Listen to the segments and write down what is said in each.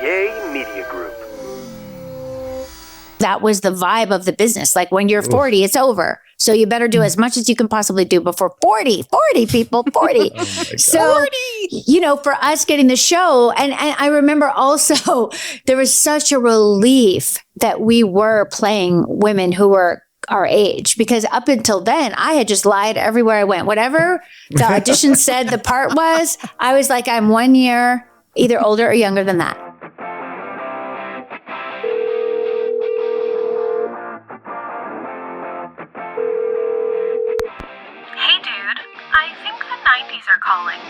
Yay Media Group. That was the vibe of the business. Like when you're 40, it's over. So you better do as much as you can possibly do before 40 people, 40. Oh so, 40. You know, for us getting the show, and I remember also there was such a relief that we were playing women who were our age, because up until then I had just lied everywhere I went. Whatever the audition said the part was, I was like, I'm 1 year either older or younger than that. Hey dude, I think the 90s are calling.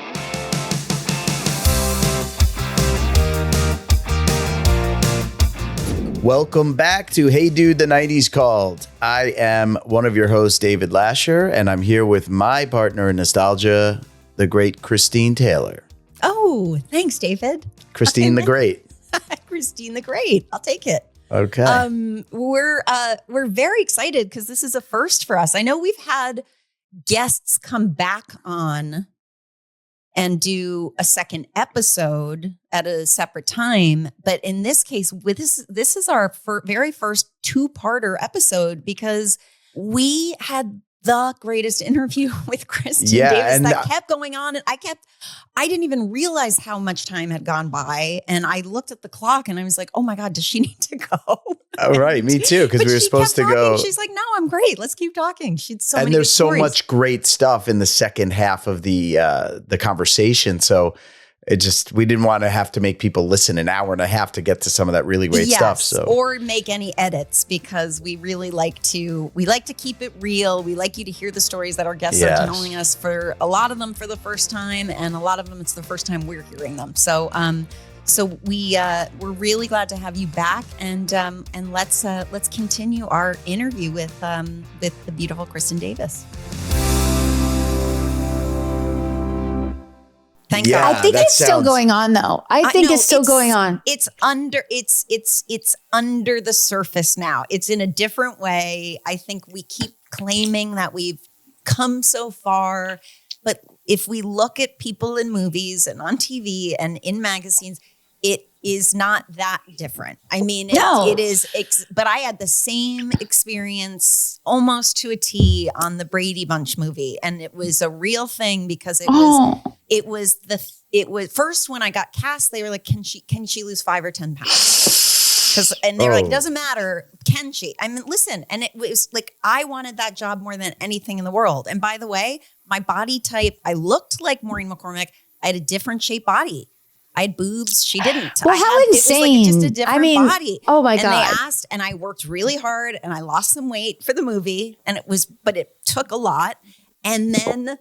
Welcome back to Hey Dude, the 90s Called. I am one of your hosts, David Lasher, and I'm here with my partner in nostalgia, the great Christine Taylor. Oh, thanks, David. Christine the Great. Christine the Great. I'll take it. Okay. We're very excited because this is a first for us. I know we've had guests come back on and do a second episode at a separate time, but in this case, with this is our very first two-parter episode because we had the greatest interview with Kristin Davis that kept going on, and I didn't even realize how much time had gone by, and I looked at the clock and I was like, oh my God, does she need to go? Oh, right. Me too, because we were supposed to go. She's like, no, I'm great. Let's keep talking. She had so many And there's so stories. much great stuff in the second half of the conversation. So we didn't want to have to make people listen an hour and a half to get to some of that really great stuff. So or make any edits, because we really like to keep it real. We like you to hear the stories that our guests are telling us, for a lot of them for the first time, and a lot of them it's the first time we're hearing them. So we're really glad to have you back, and let's continue our interview with the beautiful Kristin Davis. Thank God. I think it's still going on, though. I think it's still going on. It's under the surface now. It's in a different way. I think we keep claiming that we've come so far, but if we look at people in movies and on TV and in magazines, it is not that different. I mean, it is, but I had the same experience almost to a T on the Brady Bunch movie. And it was a real thing because it was first when I got cast, they were like, can she lose 5 or 10 pounds? And they were like, it doesn't matter. Can she? I mean, listen. And it was like, I wanted that job more than anything in the world. And by the way, my body type, I looked like Maureen McCormick. I had a different shaped body. I had boobs. She didn't. Well, how insane. It was like just a different body. Oh my God. And they asked, and I worked really hard, and I lost some weight for the movie, but it took a lot. And then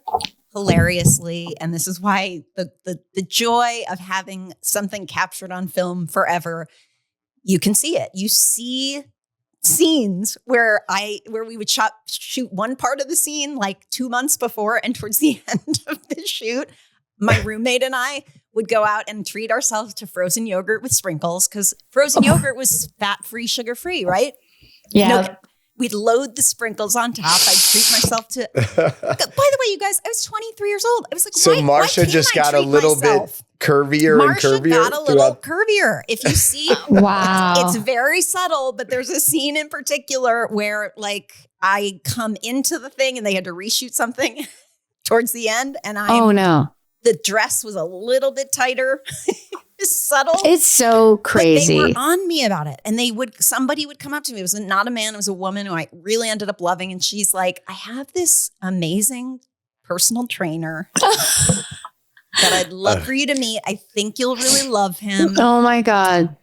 hilariously, and this is why the joy of having something captured on film forever, you can see it. You see scenes where we would shoot one part of the scene like 2 months before, and towards the end of the shoot, my roommate and I would go out and treat ourselves to frozen yogurt with sprinkles, because frozen yogurt was fat-free, sugar-free, right? Yeah. We'd load the sprinkles on top. I'd treat myself to. By the way, you guys, I was 23 years old. I was like, so Marsha just got a little bit curvier and curvier. Marsha got a little curvier. If you see, wow, it's very subtle. But there's a scene in particular where, like, I come into the thing and they had to reshoot something towards the end, and the dress was a little bit tighter. It's subtle. It's so crazy. But they were on me about it. And somebody would come up to me. It was not a man. It was a woman who I really ended up loving. And she's like, I have this amazing personal trainer that I'd love for you to meet. I think you'll really love him. Oh my God.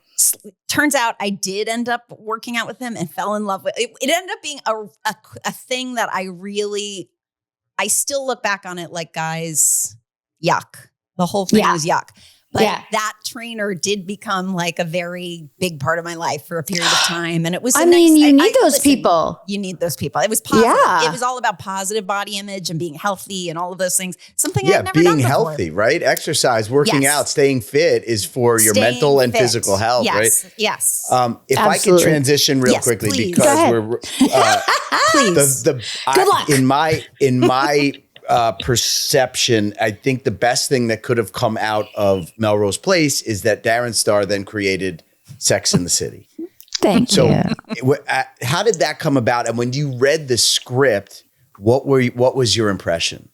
Turns out I did end up working out with him and fell in love with it. It ended up being a thing that I still look back on it like, guys, yuck. The whole thing was yuck. But that trainer did become like a very big part of my life for a period of time. And it was, you need those people. You need those people. It was positive. Yeah. It was all about positive body image and being healthy and all of those things. Something I've never done before. Being healthy, right? Exercise, working out, staying fit is for your mental and physical health, right? Yes. If I can transition real quickly, because we're please. Good luck. in my perception, I think the best thing that could have come out of Melrose Place is that Darren Star then created Sex in the City. Thank you. How did that come about? And when you read the script, what was your impression?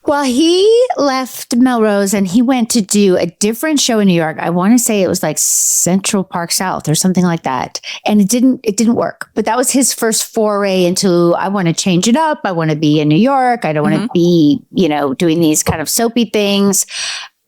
Well, he left Melrose and he went to do a different show in New York. I want to say it was like Central Park South or something like that. And it didn't work. But that was his first foray into, I want to change it up. I want to be in New York. I don't want to be, doing these kind of soapy things.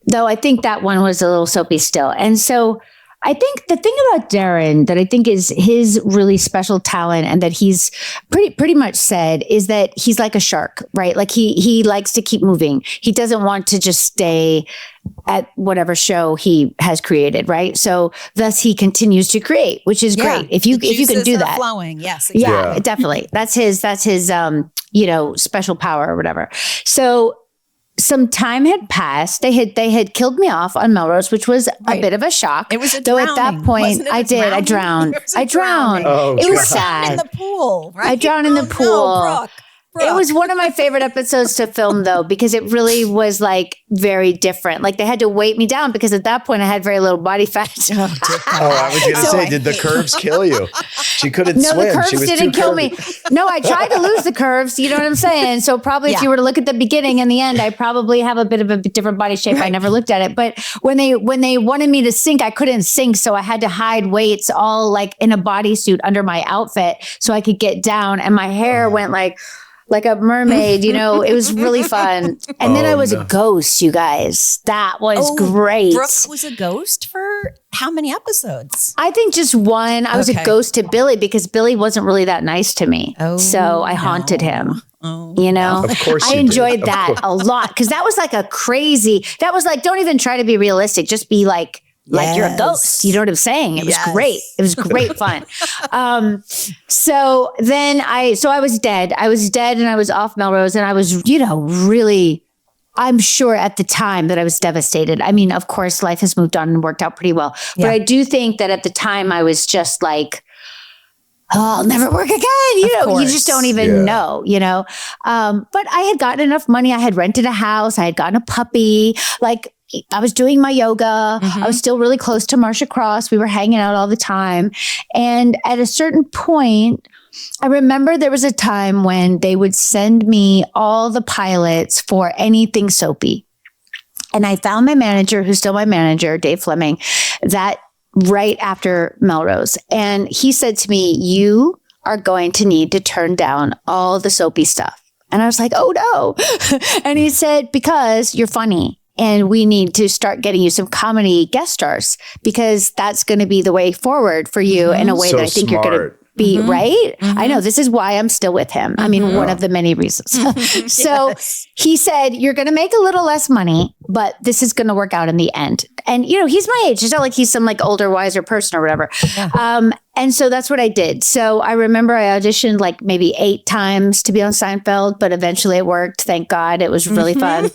Though I think that one was a little soapy still. And so I think the thing about Darren that I think is his really special talent and that he's pretty much said is that he's like a shark, right? Like he likes to keep moving. He doesn't want to just stay at whatever show he has created, right? So thus he continues to create, which is great. If you can do that. Flowing. Yes. Exactly. Yeah, definitely. That's his special power or whatever. So some time had passed. They had killed me off on Melrose, which was a bit of a shock. It was a though drowning. At that point, I drowned. I drowned. Oh, it God. was sad. In the pool, right? I drowned in the pool. No, Brooke. It was one of my favorite episodes to film, though, because it really was like very different. Like they had to weight me down because at that point I had very little body fat. I was going to say, did the curves kill you? She couldn't swim. No, the curves She was didn't too kill curvy. me. No, I tried to lose the curves. You know what I'm saying? So probably if you were to look at the beginning and the end, I probably have a bit of a different body shape. I never looked at it. But when they wanted me to sink, I couldn't sink. So I had to hide weights all like in a bodysuit under my outfit so I could get down. And my hair went like a mermaid, it was really fun. And then I was a ghost, you guys. That was great. Brooke was a ghost for how many episodes? I think just one. I was a ghost to Billy because Billy wasn't really that nice to me. So I haunted him. Of course I enjoyed that a lot because that was like that was like, don't even try to be realistic. Just be like you're a ghost. You know what I'm saying? It was great. It was great fun. So then I was dead. I was dead and I was off Melrose and I was, really, I'm sure at the time that I was devastated. I mean, of course, life has moved on and worked out pretty well. But I do think that at the time I was just like, I'll never work again. You just don't even know, but I had gotten enough money. I had rented a house. I had gotten a puppy. Like I was doing my yoga. I was still really close to Marcia Cross. We were hanging out all the time. And at a certain point, I remember there was a time when they would send me all the pilots for anything soapy. And I found my manager, who's still my manager, Dave Fleming, that right after Melrose. And he said to me, you are going to need to turn down all the soapy stuff. And I was like, oh no. And he said, because you're funny. And we need to start getting you some comedy guest stars because that's going to be the way forward for you in a way that I think you're going to be right. I know this is why I'm still with him. I mean, one of the many reasons. So he said, you're going to make a little less money, but this is going to work out in the end. And, he's my age. It's not like he's some like older, wiser person or whatever. And so that's what I did. So I remember I auditioned like maybe 8 times to be on Seinfeld, but eventually it worked. Thank God. It was really fun.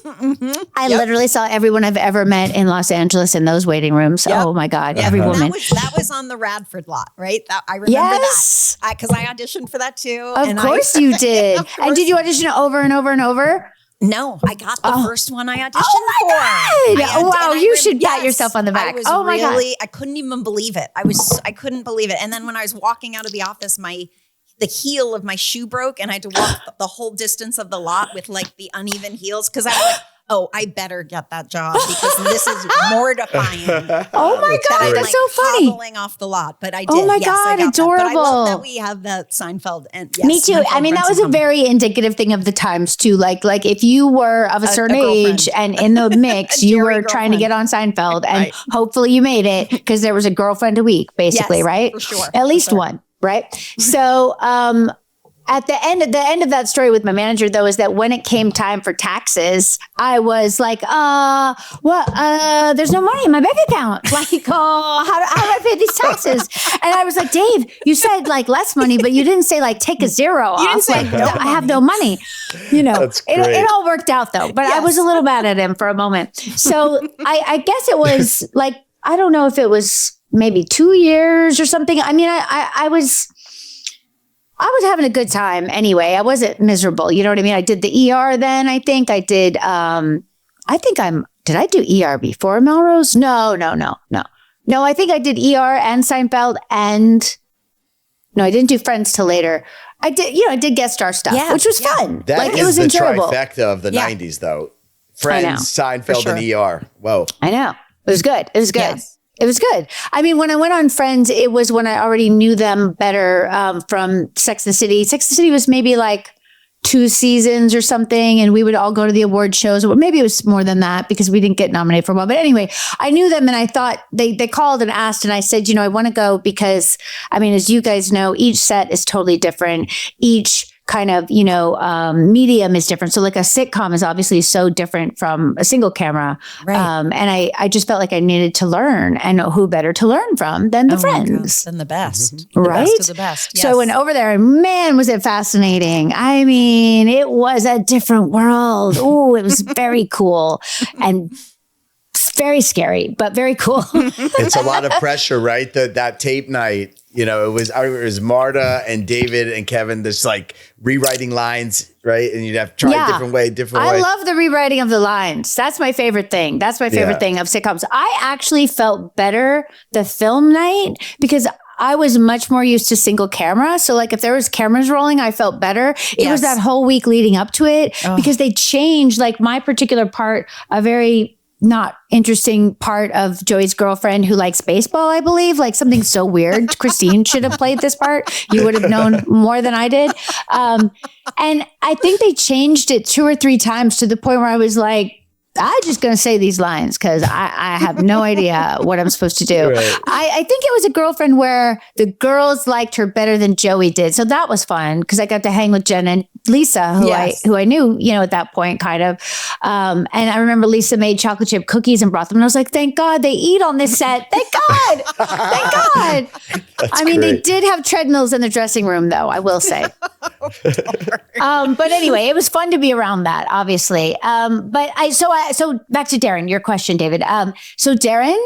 I literally saw everyone I've ever met in Los Angeles in those waiting rooms. Oh my God. Every woman. That was on the Radford lot, right? I remember that because I auditioned for that too. Of course you did. And did you audition over and over and over? No, I got the first one I auditioned for. Oh my God. Wow, you should pat yourself on the back. Oh my God. I couldn't even believe it. I couldn't believe it. And then when I was walking out of the office, the heel of my shoe broke and I had to walk the whole distance of the lot with like the uneven heels because I was like, oh, I better get that job because this is mortifying. Oh my God, that's so funny. Hobbling off the lot, but I did. Oh my God, adorable. But I love that we have that Seinfeld. And me too. I mean, that was a very indicative thing of the times too. Like if you were of a certain age and in the mix, you were trying to get on Seinfeld and hopefully you made it because there was a girlfriend a week, basically, right? For sure. At least one, right? So, at the end of that story with my manager, though, is that when it came time for taxes, I was like, there's no money in my bank account. Like, how do I pay these taxes? And I was like, Dave, you said like less money, but you didn't say like take a zero off. Like, I have no money. It all worked out though, but I was a little mad at him for a moment. So I guess it was like, I don't know if it was maybe 2 years or something. I mean, I was having a good time anyway. I wasn't miserable. You know what I mean? I did the ER then. I think I did. Did I do ER before Melrose? No. No, I think I did ER and Seinfeld no, I didn't do Friends till later. I did guest star stuff, which was fun. That is it was the enjoyable. trifecta of the 90s, though. Friends, Seinfeld, and ER. Whoa. I know. It was good. It was good. Yes. It was good. I mean, when I went on Friends, it was when I already knew them better from Sex and the City. Sex and the City was maybe like 2 seasons or something, and we would all go to the award shows. Or maybe it was more than that because we didn't get nominated for one. But anyway, I knew them, and I thought they called and asked, and I said, I want to go because, I mean, as you guys know, each set is totally different. Each kind of, medium is different. So like a sitcom is obviously so different from a single camera. Right. And I just felt like I needed to learn, and who better to learn from than the friends. Than the best. Right? The best of the best. Yes. So I went over there, and man, was it fascinating. I mean, it was a different world. Oh, it was very cool and very scary, but very cool. It's a lot of pressure, right? That tape night, it was Marta and David and Kevin, just like rewriting lines, right? And you'd have to try a different way. I love the rewriting of the lines. That's my favorite thing. That's my favorite thing of sitcoms. I actually felt better the film night because I was much more used to single camera. So like if there was cameras rolling, I felt better. It was that whole week leading up to it because they changed like my particular part, a very not interesting part of Joey's girlfriend who likes baseball, I believe, like something so weird. Christine should have played this part. You would have known more than I did. And I think they changed it 2 or 3 times to the point where I was like, I'm just going to say these lines because I have no idea what I'm supposed to do. Right. I think it was a girlfriend where the girls liked her better than Joey did. So that was fun because I got to hang with Jen and Lisa, who I knew, at that point kind of. And I remember Lisa made chocolate chip cookies and brought them. And I was like, thank God they eat on this set. Thank God. Thank God. I mean, they did have treadmills in the dressing room though, I will say. But anyway, it was fun to be around that, obviously. So back to Darren, your question, David. So Darren,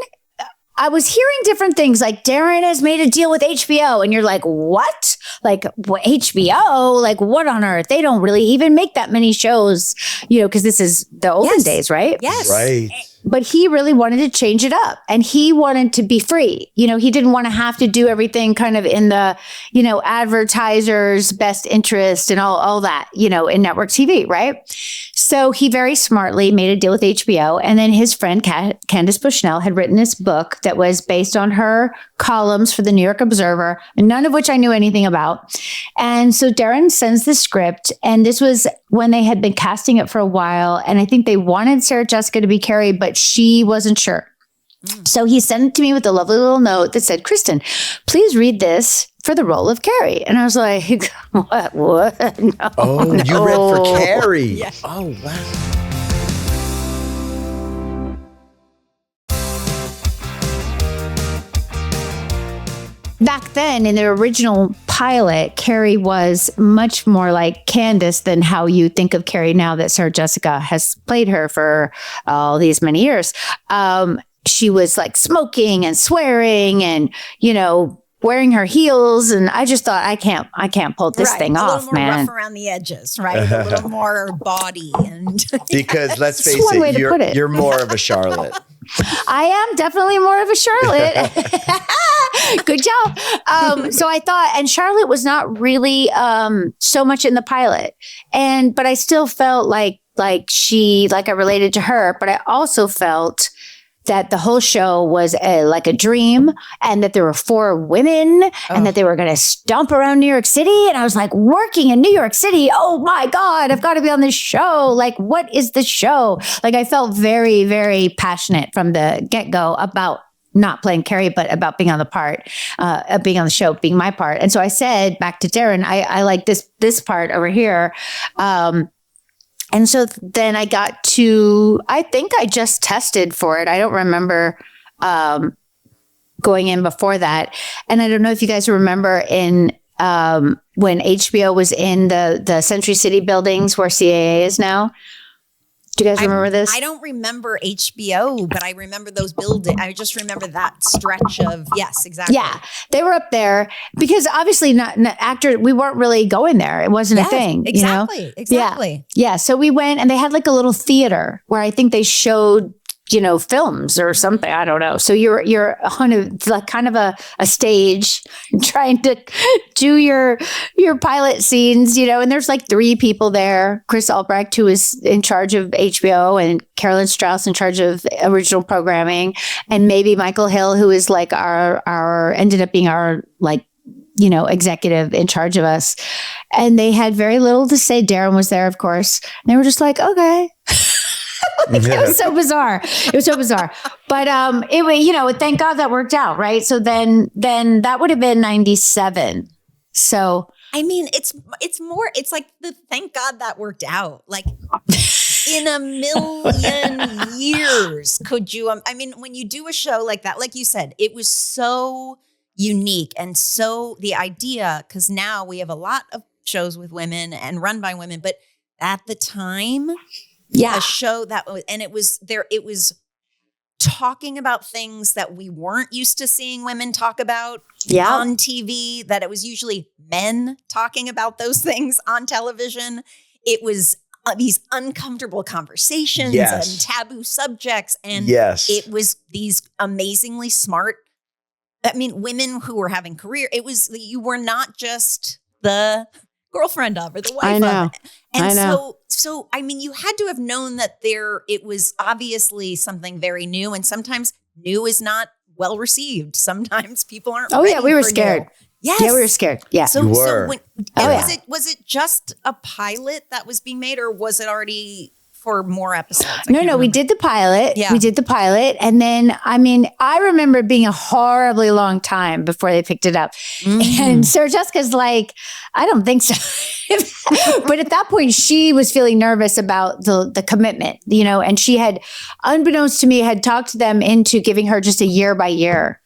I was hearing different things like Darren has made a deal with HBO and you're like, what? Like what, HBO? Like what on earth? They don't really even make that many shows, because this is the olden days, right? Yes. Right. But he really wanted to change it up and he wanted to be free. He didn't want to have to do everything kind of in the, advertisers' best interest and all that, in network TV, right? So he very smartly made a deal with HBO. And then his friend, Candace Bushnell, had written this book that was based on her columns for the New York Observer, none of which I knew anything about. And so Darren sends the script. And this was when they had been casting it for a while. And I think they wanted Sarah Jessica to be Carrie, but she wasn't sure. So he sent it to me with a lovely little note that said, Kristin, please read this for the role of Carrie. And I was like, what? No, you read for Carrie. Yeah. Oh, wow. Back then, in the original pilot, Carrie was much more like Candace than how you think of Carrie now that Sarah Jessica has played her for all these many years. She was like smoking and swearing and, wearing her heels. And I just thought, I can't pull this thing off, a little more man. rough around the edges, right? A little more body. And Because let's face one way it, to put it. you're more of a Charlotte. I am definitely more of a Charlotte. Good job. So I thought, and Charlotte was not really so much in the pilot, but I still felt like I related to her, but I also felt that the whole show was like a dream and that there were 4 women and that they were going to stomp around New York City. And I was like, working in New York City. Oh my God, I've got to be on this show. Like, what is the show? Like, I felt very, very passionate from the get-go about not playing Carrie, but about being on the part, being on the show, being my part. And so I said back to Darren, I like this part over here. And so then I got I think I just tested for it. I don't remember going in before that. And I don't know if you guys remember when HBO was in the Century City buildings where CAA is now. Do you guys remember this? I don't remember HBO, but I remember those buildings. I just remember that stretch of, yes, exactly. Yeah, they were up there because obviously not actor. We weren't really going there. It wasn't a thing. Exactly. You know? Exactly. Yeah. So we went and they had like a little theater where I think they showed, films or something. I don't know. So you're on kind of a stage trying to do your pilot scenes, and there's like 3 people there. Chris Albrecht, who is in charge of HBO, and Carolyn Strauss in charge of original programming, and maybe Michael Hill, who is like our ended up being our like, executive in charge of us. And they had very little to say. Darren was there, of course. And they were just like, okay. It was so bizarre. But thank God that worked out, right? So then that would have been 97. So I mean, it's like the thank God that worked out. Like in a million years, could you? When you do a show like that, like you said, it was so unique, and so the idea, because now we have a lot of shows with women and run by women, but at the time. Yeah. A show that was, and it was talking about things that we weren't used to seeing women talk about on TV, that it was usually men talking about those things on television. It was these uncomfortable conversations and taboo subjects. And it was these amazingly smart, women who were having career. It was, you were not just the girlfriend of or the wife of. And I know. So you had to have known that it was obviously something very new, and sometimes new is not well received. Sometimes people aren't. Oh yeah, we were scared. New. Yes. Yeah, we were scared. Yeah. So when was it just a pilot that was being made, or was it already for more episodes? No, we did the pilot. Yeah. We did the pilot. And then, I remember it being a horribly long time before they picked it up. Mm-hmm. And Sarah Jessica's like, I don't think so. But at that point, she was feeling nervous about the commitment, and she had, unbeknownst to me, had talked them into giving her just a year by year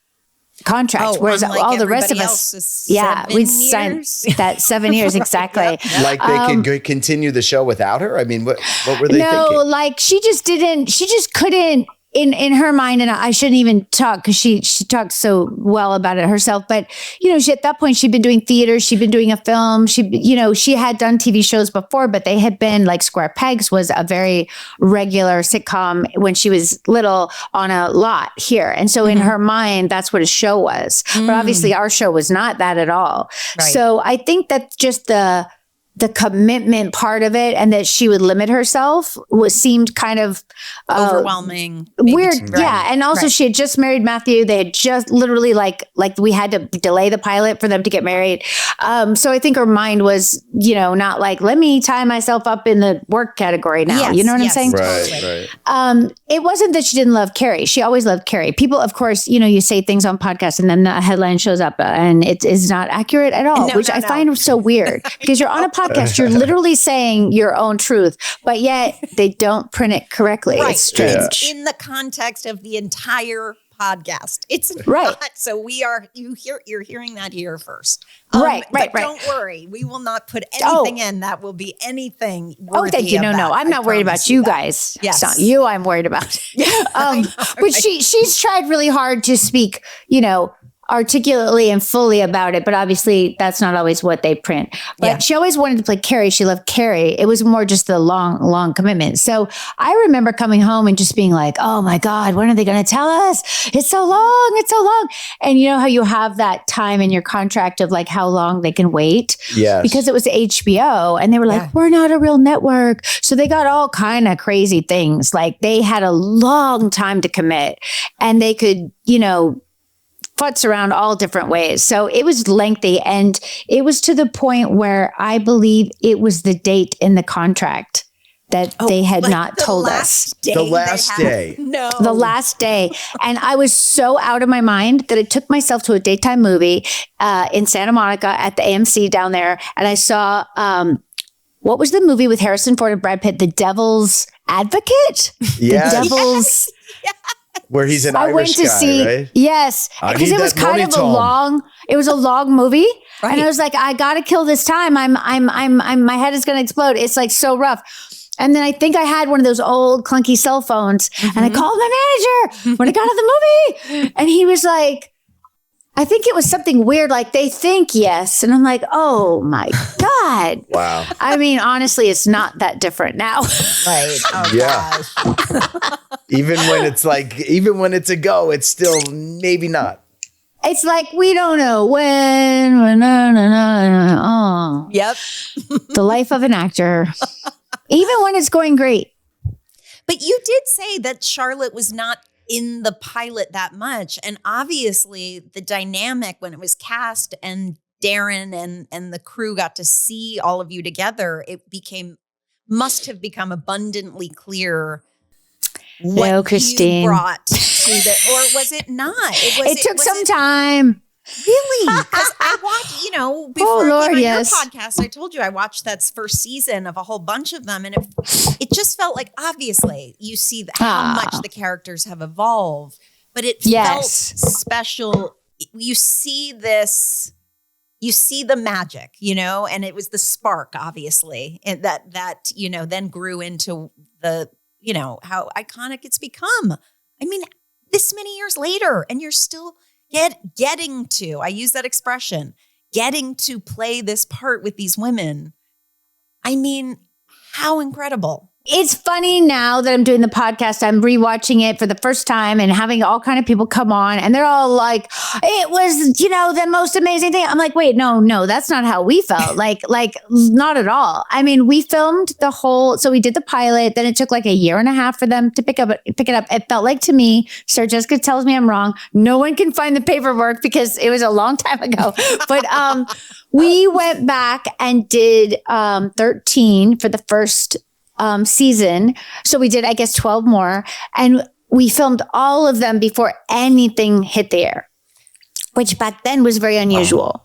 contract, whereas all the rest of us, we'd sign that 7 years exactly. Like they could continue the show without her. What were they thinking? No, like she just couldn't. In her mind, and I shouldn't even talk because she talks so well about it herself. But she, at that point, she'd been doing theater, she'd been doing a film. She had done TV shows before, but they had been like Square Pegs was a very regular sitcom when she was little on a lot here, and so in her mind, that's what a show was. But obviously, our show was not that at all. Right. So I think that just the commitment part of it, and that she would limit herself, seemed kind of overwhelming, weird. Yeah. And also she had just married Matthew. They had just literally like we had to delay the pilot for them to get married. So I think her mind was, not like, let me tie myself up in the work category now. You know what I'm saying? Right. It wasn't that she didn't love Carrie. She always loved Carrie. People, of course, you say things on podcasts and then the headline shows up and it is not accurate at all, which I find so weird because you're on a podcast, you're literally saying your own truth, but yet they don't print it correctly. Right. It's strange. It's in the context of the entire podcast. It's not. So you're hearing that here first. Right. Don't worry. We will not put anything in that will be anything worthy. Oh, thank you. No. I'm not worried about you guys. Yes. It's not you I'm worried about. But she's tried really hard to speak, articulately and fully about it, but obviously that's not always what they print. But she always wanted to play Carrie. She loved Carrie. It was more just the long commitment. So I remember coming home and just being like, oh my God, when are they going to tell us? It's so long. And you know how you have that time in your contract of like how long they can wait? Yes. Because it was HBO and they were like, we're not a real network. So they got all kind of crazy things. Like they had a long time to commit and they could, futz around all different ways. So it was lengthy and it was to the point where I believe it was the date in the contract that they had not told us. The last day. No. The last day. And I was so out of my mind that I took myself to a daytime movie in Santa Monica at the AMC down there. And I saw, what was the movie with Harrison Ford and Brad Pitt? The Devil's Advocate? Yes. The Devil's... Where he's an Irish guy, right? Yes, because it was kind of a long movie, and I was like, I got to kill this time. My head is going to explode. It's like so rough. And then I think I had one of those old clunky cell phones and I called my manager when I got out of the movie. And he was like, I think it was something weird, like they think yes. And I'm like, oh my God. Wow. I mean, honestly, it's not that different now. Right. Oh, Yeah. gosh. Even when it's a go, it's still maybe not. It's like, we don't know when. Oh, Yep. the life of an actor. Even when it's going great. But you did say that Charlotte was not in the pilot that much. And obviously the dynamic when it was cast and Darren and the crew got to see all of you together, must have become abundantly clear what No, Christine. you brought to the, or was it not? It took some time. Really? Because I watched, before I Lord, came on yes. your podcast, I told you I watched that first season of a whole bunch of them. And it just felt like, obviously, you see how much the characters have evolved, but it felt special. You see this, you see the magic, and it was the spark, obviously, and that then grew into the, how iconic it's become. I mean, this many years later, and you're still getting to, I use that expression, getting to play this part with these women. I mean, how incredible. It's funny now that I'm doing the podcast, I'm rewatching it for the first time and having all kind of people come on and they're all like, it was, the most amazing thing. I'm like, wait, no, that's not how we felt. like not at all. I mean, we filmed so we did the pilot, then it took like a year and a half for them to pick it up. It felt like to me, Sarah Jessica tells me I'm wrong. No one can find the paperwork because it was a long time ago. But we went back and did 13 for the first season. So we did, I guess, 12 more. And we filmed all of them before anything hit the air, which back then was very unusual.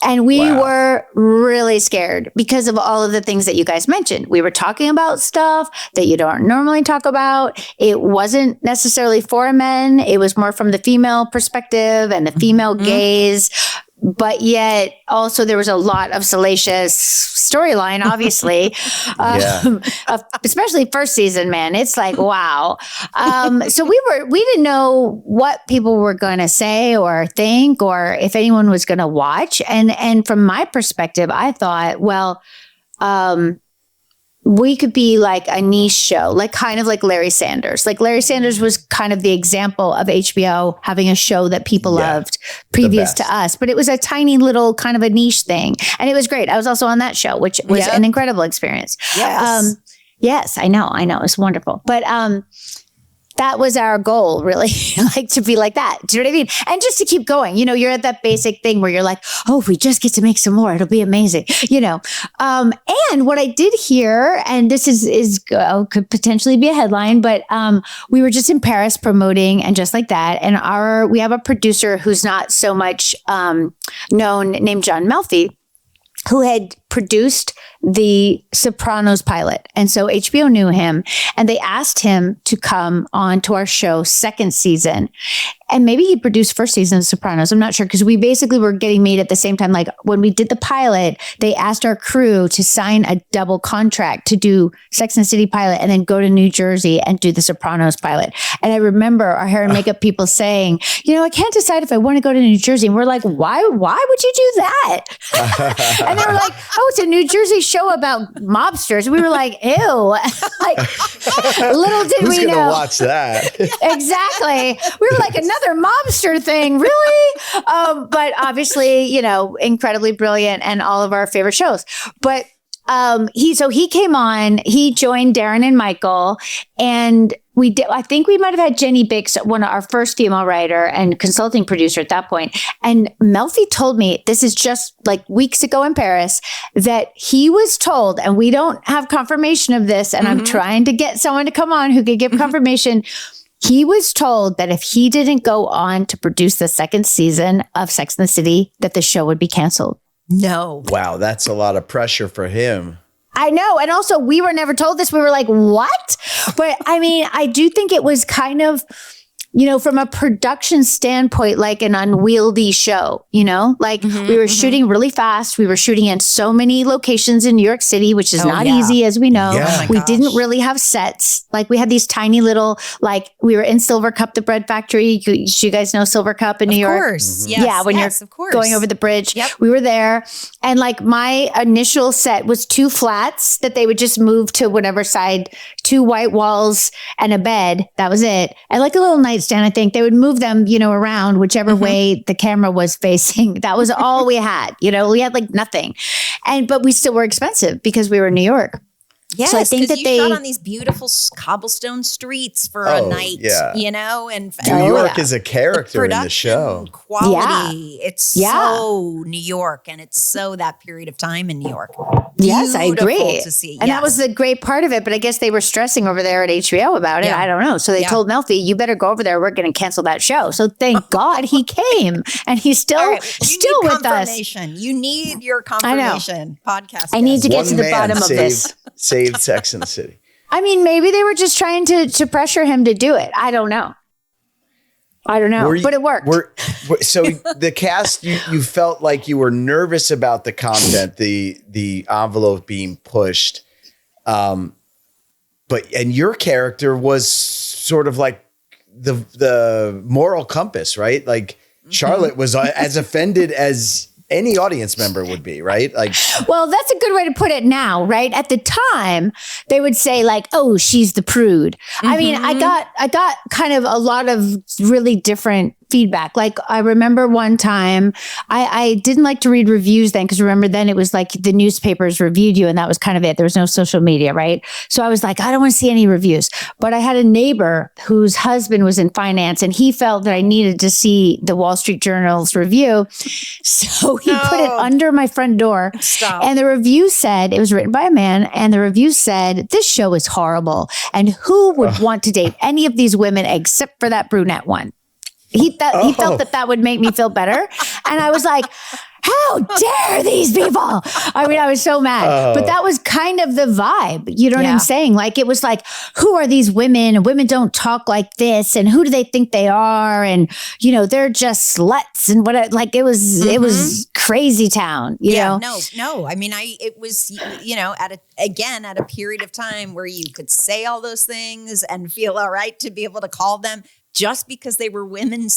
And we were really scared because of all of the things that you guys mentioned. We were talking about stuff that you don't normally talk about. It wasn't necessarily for men. It was more from the female perspective and the female gaze. But yet also there was a lot of salacious storyline, obviously, especially first season, man. It's like, wow. So we didn't know what people were going to say or think, or if anyone was going to watch. And from my perspective, I thought, well, we could be like a niche show, like kind of like Larry Sanders. Like Larry Sanders was kind of the example of HBO having a show that people loved previous to us, but it was a tiny little kind of a niche thing. And it was great. I was also on that show, which was an incredible experience. Yes. Yes, I know. It's wonderful. But that was our goal, really, like to be like that. Do you know what I mean? And just to keep going, you're at that basic thing where you're like, oh, if we just get to make some more, it'll be amazing, And what I did hear, and this could potentially be a headline, but we were just in Paris promoting and just like that. And we have a producer who's not so much known named John Melfi, who had produced the Sopranos pilot. And so HBO knew him and they asked him to come on to our show second season. And maybe he produced first season of Sopranos. I'm not sure, because we basically were getting made at the same time. Like when we did the pilot, they asked our crew to sign a double contract to do Sex and the City pilot and then go to New Jersey and do the Sopranos pilot. And I remember our hair and makeup people saying, I can't decide if I want to go to New Jersey. And we're like, why would you do that? And they were like, oh, it's a New Jersey show about mobsters. We were like, ew. Like, little did Who's we know. gonna watch that? Exactly. We were like, another mobster thing, really? But obviously, incredibly brilliant and all of our favorite shows. But he came on, he joined Darren and Michael, and I think we might have had Jenny Bix, our first female writer and consulting producer at that point. And Melfi told me, this is just like weeks ago in Paris, that he was told, and we don't have confirmation of this, and I'm trying to get someone to come on who could give confirmation. He was told that if he didn't go on to produce the second season of Sex and the City, that the show would be canceled. No. Wow, that's a lot of pressure for him. I know. And also, we were never told this. We were like, what? But I mean, I do think it was kind of from a production standpoint, like an unwieldy show, like we were shooting really fast. We were shooting in so many locations in New York City, which is not easy, as we know. Yeah. Oh we didn't really have sets. Like we had these tiny little, like we were in Silver Cup, the bread factory. You guys know Silver Cup in New York? Of course. Yes. Yeah, when of course. going over the bridge. Yep. We were there. And like my initial set was 2 flats that they would just move to whatever side, 2 white walls and a bed. That was it. And like a little nightstand, I think. They would move them, around whichever way the camera was facing. That was all we had. We had like nothing. But we still were expensive because we were in New York. Yes, so I think that you they shot on these beautiful cobblestone streets for a night, and New York is a character in the show. Quality, it's so New York, and it's so that period of time in New York. Yes, I agree. Beautiful to see. And that was the great part of it. But I guess they were stressing over there at HBO about it. Yeah. I don't know. So they told Melfi, you better go over there. We're going to cancel that show. So thank God he came, and he's still with us. You need your confirmation podcast. I need to get to the man bottom of this. Saved Sex in the City. I mean, maybe they were just trying to pressure him to do it. I don't know. But it worked. So the cast, you felt like you were nervous about the content, the envelope being pushed, and your character was sort of like the moral compass, right? Like Charlotte was as offended as any audience member would be, right? Like, well, that's a good way to put it now, right? At the time, they would say like, "Oh, she's the prude." I mean, I got kind of a lot of really different feedback. Like I remember one time, I didn't like to read reviews then, because remember then it was like the newspapers reviewed you and that was kind of it. There was no social media, right? So I was like, I don't want to see any reviews. But I had a neighbor whose husband was in finance and he felt that I needed to see the Wall Street Journal's review. So he put it under my front door. Stop. And the review said, it was written by a man, and the review said, this show is horrible. And who would want to date any of these women except for that brunette one? He felt that would make me feel better. And I was like, how dare these people? I mean, I was so mad. But that was kind of the vibe. You know what I'm saying? Like, it was like, who are these women? And women don't talk like this. And who do they think they are? And, they're just sluts. And what, like, it was crazy town, you know? No. I mean, it was, at a period of time where you could say all those things and feel all right to be able to call them just because they were women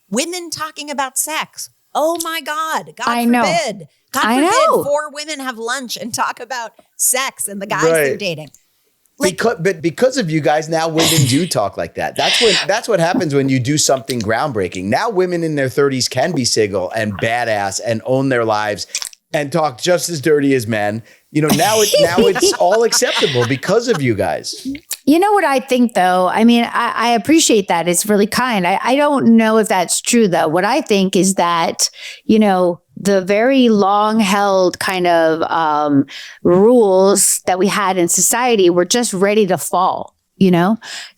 women talking about sex. Oh my God. God forbid. God forbid 4 women have lunch and talk about sex and the guys they're dating. Because of you guys, now women do talk like that. That's what happens when you do something groundbreaking. Now women in their 30s can be single and badass and own their lives and talk just as dirty as men. Now it's all acceptable because of you guys. You know what I think, though? I mean, I appreciate that. It's really kind. I don't know if that's true, though. What I think is that, the very long held kind of rules that we had in society were just ready to fall,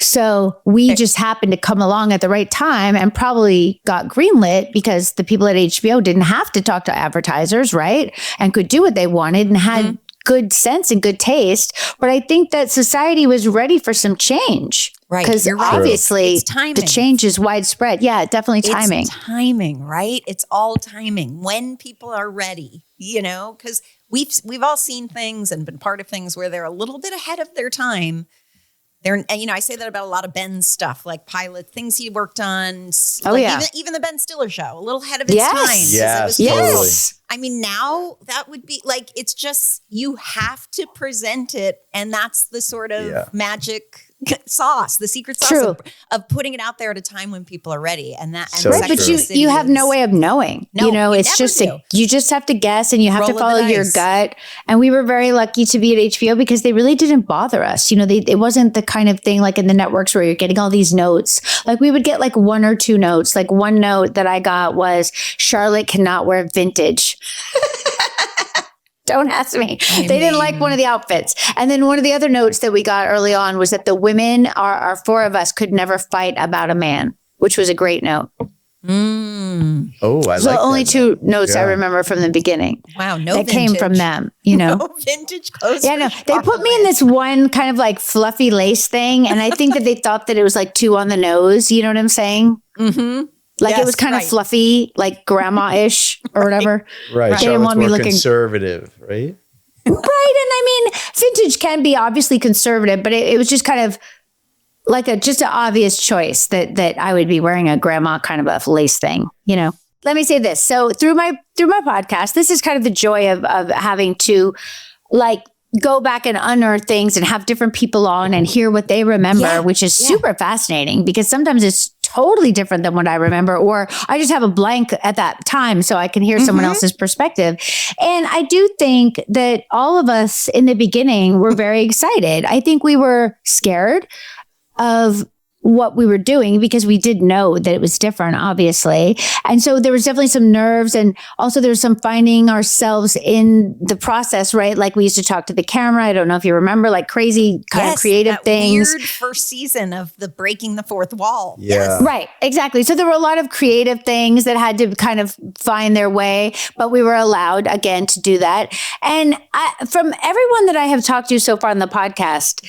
So we just happened to come along at the right time and probably got greenlit because the people at HBO didn't have to talk to advertisers, right? And could do what they wanted and had good sense and good taste. But I think that society was ready for some change. Right. Because obviously the change is widespread. Yeah, definitely timing. It's timing, right? It's all timing. When people are ready, because we've all seen things and been part of things where they're a little bit ahead of their time. I say that about a lot of Ben's stuff, like pilot things he worked on. Even the Ben Stiller show, a little ahead of its time. Yes. I mean, now that would be like, it's just, you have to present it. And that's the sort of magic sauce, the secret sauce of putting it out there at a time when people are ready. And that, and right, but you have no way of knowing. It's just you just have to guess and you have to follow your gut. And we were very lucky to be at HBO because they really didn't bother us. It wasn't the kind of thing like in the networks where you're getting all these notes. Like we would get like 1 or 2 notes. Like one note that I got was Charlotte cannot wear vintage. Don't ask me. They didn't like one of the outfits. And then one of the other notes that we got early on was that the women, our 4 of us, could never fight about a man, which was a great note. Oh, I So like only that. 2 notes I Yeah. remember from the beginning. Wow, no that vintage. came from them, you know. No vintage clothes. Yeah, no. for They put me in this one kind of like fluffy lace thing, and I think that they thought that it was like too on the nose. You know what I'm saying? Mm-hmm. Like it Yes, was kind of right. fluffy, like grandma-ish or whatever. Right. They didn't Charlotte's want me more looking conservative, right? right. And I mean, vintage can be obviously conservative, but it was just kind of like just an obvious choice that I would be wearing a grandma kind of a lace thing, you know. Let me say this. So through my podcast, this is kind of the joy of having to like go back and unearth things and have different people on and hear what they remember, which is super fascinating because sometimes it's totally different than what I remember, or I just have a blank at that time so I can hear someone else's perspective. And I do think that all of us in the beginning were very excited. I think we were scared of what we were doing because we did know that it was different, obviously. And so there was definitely some nerves, and also there was some finding ourselves in the process, right? Like we used to talk to the camera. I don't know if you remember, like crazy kind of creative that things. Weird first season of the breaking the fourth wall. Yeah. Yes. Right, exactly. So there were a lot of creative things that had to kind of find their way, but we were allowed again to do that. And from everyone that I have talked to so far on the podcast,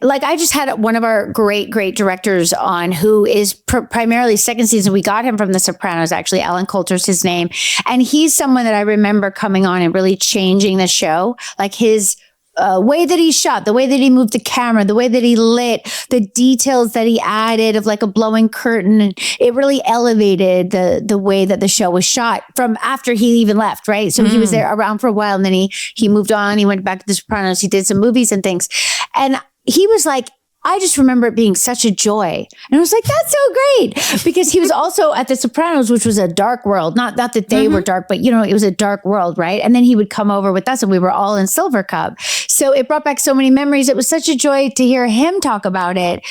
like I just had one of our great directors on who is primarily second season. We got him from The Sopranos, actually. Alan Coulter's his name. And he's someone that I remember coming on and really changing the show. Like his way that he shot, the way that he moved the camera, the way that he lit, the details that he added of like a blowing curtain. And it really elevated the way that the show was shot from after he even left, right? So he was there around for a while and then he moved on. He went back to The Sopranos. He did some movies and things. And he was like, I just remember it being such a joy. And I was like, that's so great. Because he was also at The Sopranos, which was a dark world. Not that they were dark, but you know, it was a dark world, right? And then he would come over with us and we were all in Silver Cup. So it brought back so many memories. It was such a joy to hear him talk about it.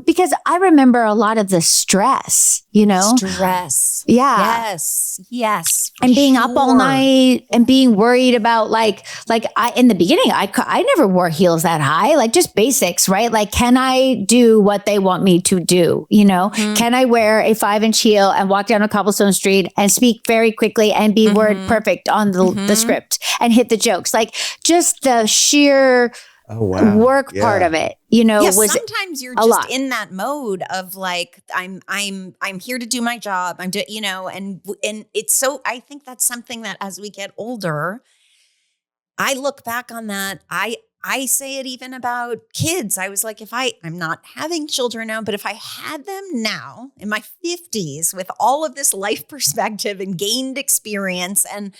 Because I remember a lot of the stress, you know? Stress. Yeah. Yes. And being up all night and being worried about like in the beginning, I never wore heels that high, like just basics, right? Like, can I do what they want me to do? You know, can I wear a 5-inch heel and walk down a cobblestone street and speak very quickly and be word perfect on the script and hit the jokes? Like just the sheer work part of it, you know, was sometimes you're just in that mode of like, I'm here to do my job. You know, and it's so, I think that's something that as we get older, I look back on that. I say it even about kids. I was like, I'm not having children now, but if I had them now in my 50s with all of this life perspective and gained experience and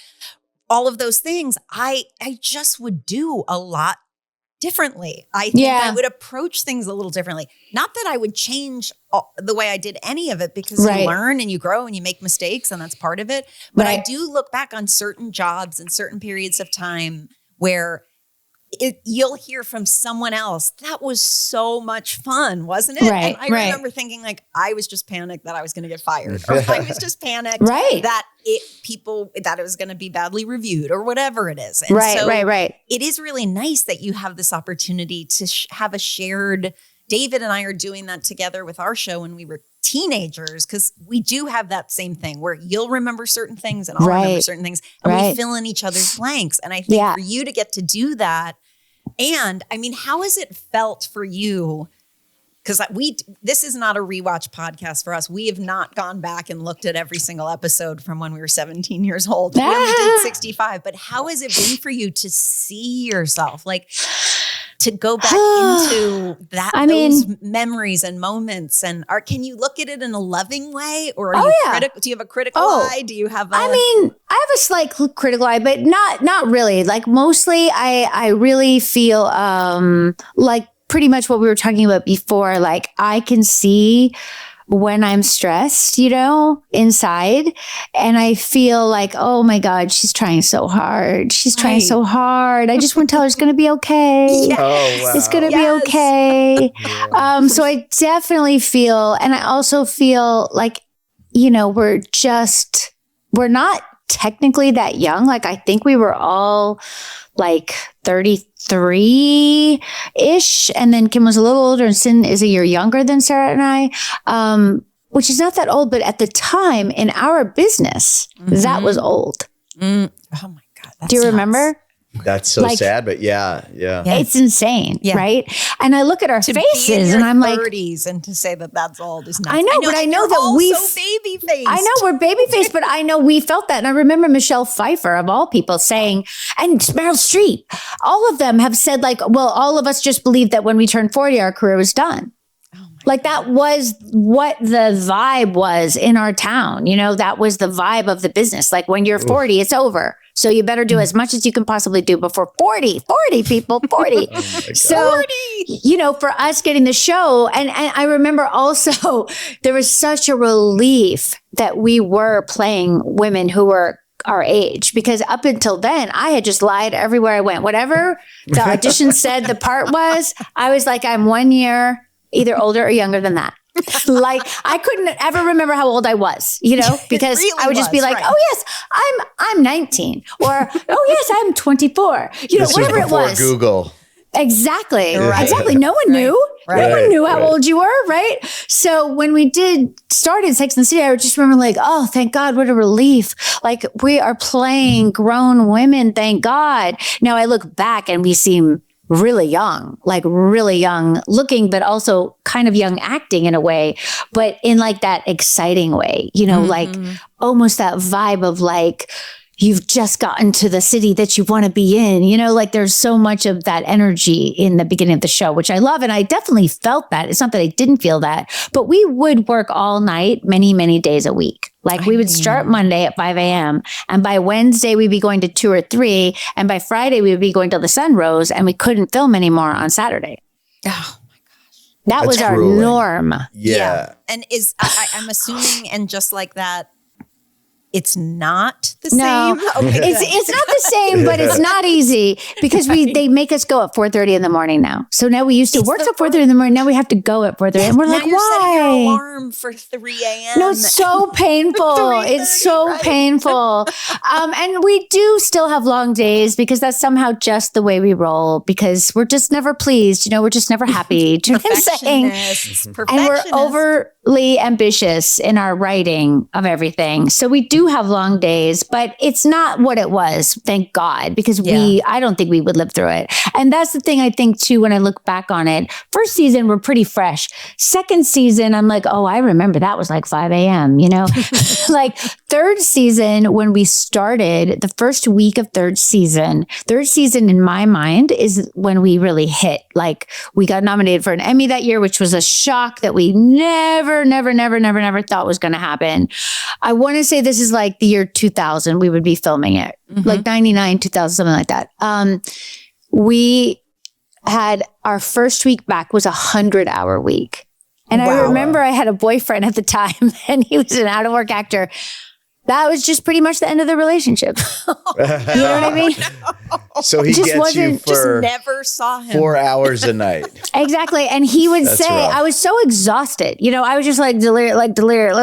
all of those things, I just would do a lot differently. I think I would approach things a little differently. Not that I would change the way I did any of it because you learn and you grow and you make mistakes and that's part of it. But I do look back on certain jobs and certain periods of time where you'll hear from someone else, that was so much fun, wasn't it? Right, and I remember thinking like, I was just panicked that I was going to get fired, or I was just panicked that that it was going to be badly reviewed or whatever it is. And so it is really nice that you have this opportunity to have a shared, David and I are doing that together with our show when we were teenagers, because we do have that same thing where you'll remember certain things and I'll remember certain things and we fill in each other's blanks. And I think for you to get to do that, and I mean, how has it felt for you? Because this is not a rewatch podcast for us. We have not gone back and looked at every single episode from when we were 17 years old. We only did 65. But how has it been for you to see yourself? Like, to go back into those memories and moments, and can you look at it in a loving way, or are you critical? Do you have a critical eye? Do you have? I have a slight critical eye, but not really. Like mostly, I really feel like pretty much what we were talking about before. Like I can see when I'm stressed, you know, inside. And I feel like, oh my God, she's trying so hard. She's trying so hard. I just want to tell her it's going to be okay. It's going to be okay. So I definitely feel, and I also feel like, you know, we're not technically that young. Like I think we were all like 33-ish. And then Kim was a little older and Sin is a year younger than Sarah and I. which is not that old, but at the time in our business, that was old. Oh my God. That's Do you nuts. remember? That's so sad, but yeah. It's insane, Yeah. right? And I look at our To be in faces your and I'm like, 30s and to say that that's old is nuts. I know, but I know you're that all we so baby faced. I know we're baby faced, but I know we felt that. And I remember Michelle Pfeiffer, of all people, saying, and Meryl Streep, all of them have said, like, well, all of us just believed that when we turned 40, our career was done. Like that was what the vibe was in our town. You know, that was the vibe of the business. Like when you're 40, it's over. So you better do as much as you can possibly do before 40 people, 40. So, 40. you know, for us getting the show, and I remember also there was such a relief that we were playing women who were our age, because up until then I had just lied everywhere I went. Whatever the audition said the part was, I was like, I'm 1 year either older or younger than that. Like I couldn't ever remember how old I was, you know, because really I would just be was, like, right. oh yes, I'm 19, or oh yes, I'm 24. You know, This whatever was it before was. Google. Exactly. Right. Exactly. No one knew. Right. No one knew how Right. old you were, right? So when we did start in Sex and the City, I just remember like, oh, thank God, what a relief. Like we are playing grown women, thank God. Now I look back and we seem really young looking, but also kind of young acting in a way, but in like that exciting way, you know, like almost that vibe of like, you've just gotten to the city that you want to be in, you know, like there's so much of that energy in the beginning of the show, which I love. And I definitely felt that. It's not that I didn't feel that, but we would work all night, many, many days a week. Like we would start Monday at 5 a.m. and by Wednesday we'd be going to 2 or 3. And by Friday we would be going till the sun rose, and we couldn't film anymore on Saturday. Oh, That was our grueling. norm. Yeah. And I'm assuming, and just like that, it's not the No, same. Okay, it's not the same, but it's not easy because they make us go at 4:30 in the morning now. So now we used to work till 4:30 in the morning. Now we have to go at 4:30, and we're now like, you're setting your why? alarm for 3 a.m. No, it's so painful. It's so 3:30, right? painful. And we do still have long days because that's somehow just the way we roll, because we're just never pleased. You know, we're just never happy. Do you know what I'm saying? Perfectionists. And we're Perfectionists. overly ambitious in our writing of everything. So we do have long days, but it's not what it was, thank God, because I don't think we would live through it. And that's the thing I think too, when I look back on it. First season, we're pretty fresh. Second season, I'm like, oh, I remember that was like 5 a.m., you know? Like third season, when we started, the first week of third season in my mind is when we really hit. Like we got nominated for an Emmy that year, which was a shock that we never thought was going to happen. I want to say this is like the year 2000, we would be filming it, like 99, 2000, something like that. We had our first week back was 100-hour week. And I remember I had a boyfriend at the time and he was an out of work actor. That was just pretty much the end of the relationship. You know what I mean? So he Just gets you wasn't- Just for never saw him. 4 hours a night. Exactly. And he would That's say, rough. I was so exhausted. You know, I was just like delirious.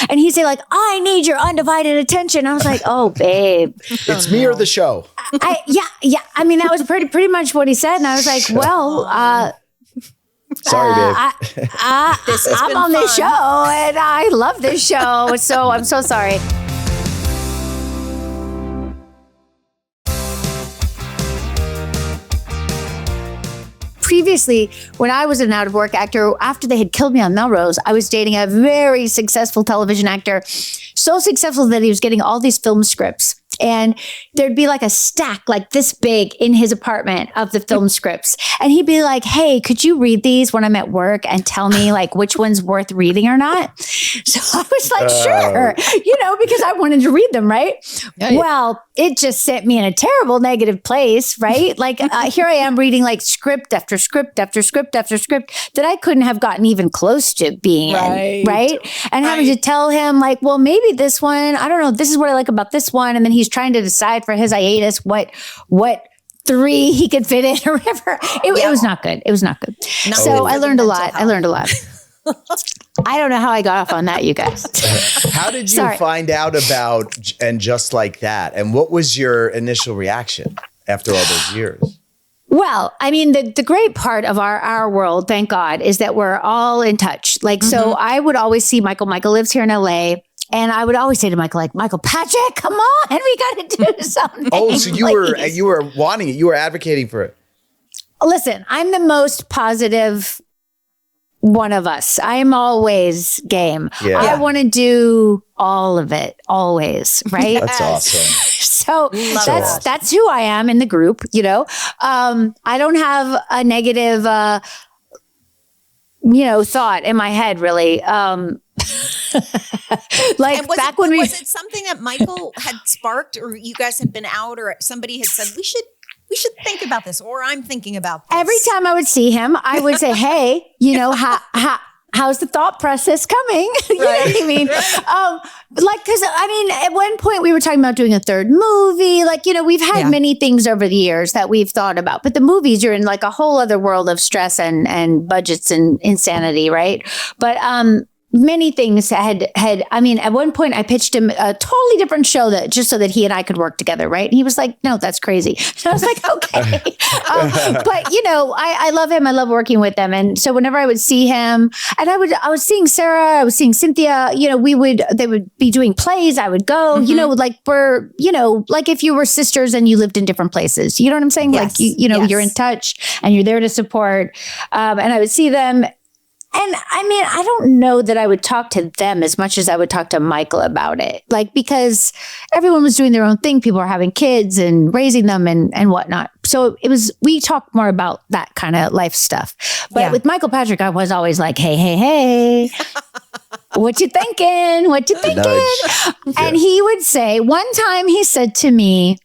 And he'd say like, I need your undivided attention. I was like, oh, babe. It's me or the show. Yeah. I mean, that was pretty much what he said. And I was like, well, Sorry, babe. I'm on this show and I love this show. So I'm so sorry. Previously, when I was an out of work actor, after they had killed me on Melrose, I was dating a very successful television actor, so successful that he was getting all these film scripts. And there'd be like a stack like this big in his apartment of the film scripts. And he'd be like, hey, could you read these when I'm at work and tell me like which one's worth reading or not? So I was like, sure, you know, because I wanted to read them, right? Well, it just sent me in a terrible negative place, right? Like here I am reading like script after script after script after script that I couldn't have gotten even close to being in, right? And having to tell him like, well, maybe this one, I don't know, this is what I like about this one. And then he's trying to decide for his hiatus what 3 he could fit in or whatever. It was not good. It was not good. So I learned a lot. I don't know how I got off on that, you guys. How did you find out about And Just Like That? And what was your initial reaction after all those years? Well, I mean, the great part of our world, thank God, is that we're all in touch. Like, so I would always see Michael. Michael lives here in LA. And I would always say to Michael, like, Michael Patrick, come on, we got to do something. Oh, so you were wanting it. You were advocating for it. Listen, I'm the most positive one of us. I am always game. Yeah. I want to do all of it, always, right? That's awesome. So that's who I am in the group, you know. I don't have a negative, thought in my head, really. Like back when was it something that Michael had sparked, or you guys had been out, or somebody had said we should think about this, or I'm thinking about this? Every time I would see him, I would say, "Hey, how's the thought process coming?" You know what I mean? Because I mean, at one point we were talking about doing a third movie. Like, we've had many things over the years that we've thought about, but the movies, you're in like a whole other world of stress and budgets and insanity, right? But many things had, I mean, at one point I pitched him a totally different show that just so that he and I could work together. Right. And he was like, no, that's crazy. So I was like, okay. But I love him. I love working with them. And so whenever I would see him, and I was seeing Sarah, I was seeing Cynthia, they would be doing plays. I would go, like like if you were sisters and you lived in different places, you know what I'm saying? Yes. Like, you're in touch and you're there to support. And I would see them. And I mean, I don't know that I would talk to them as much as I would talk to Michael about it. Like, because everyone was doing their own thing. People are having kids and raising them and whatnot. So we talked more about that kind of life stuff. But with Michael Patrick, I was always like, hey, what you thinking? What you thinking? And he would say, one time he said to me,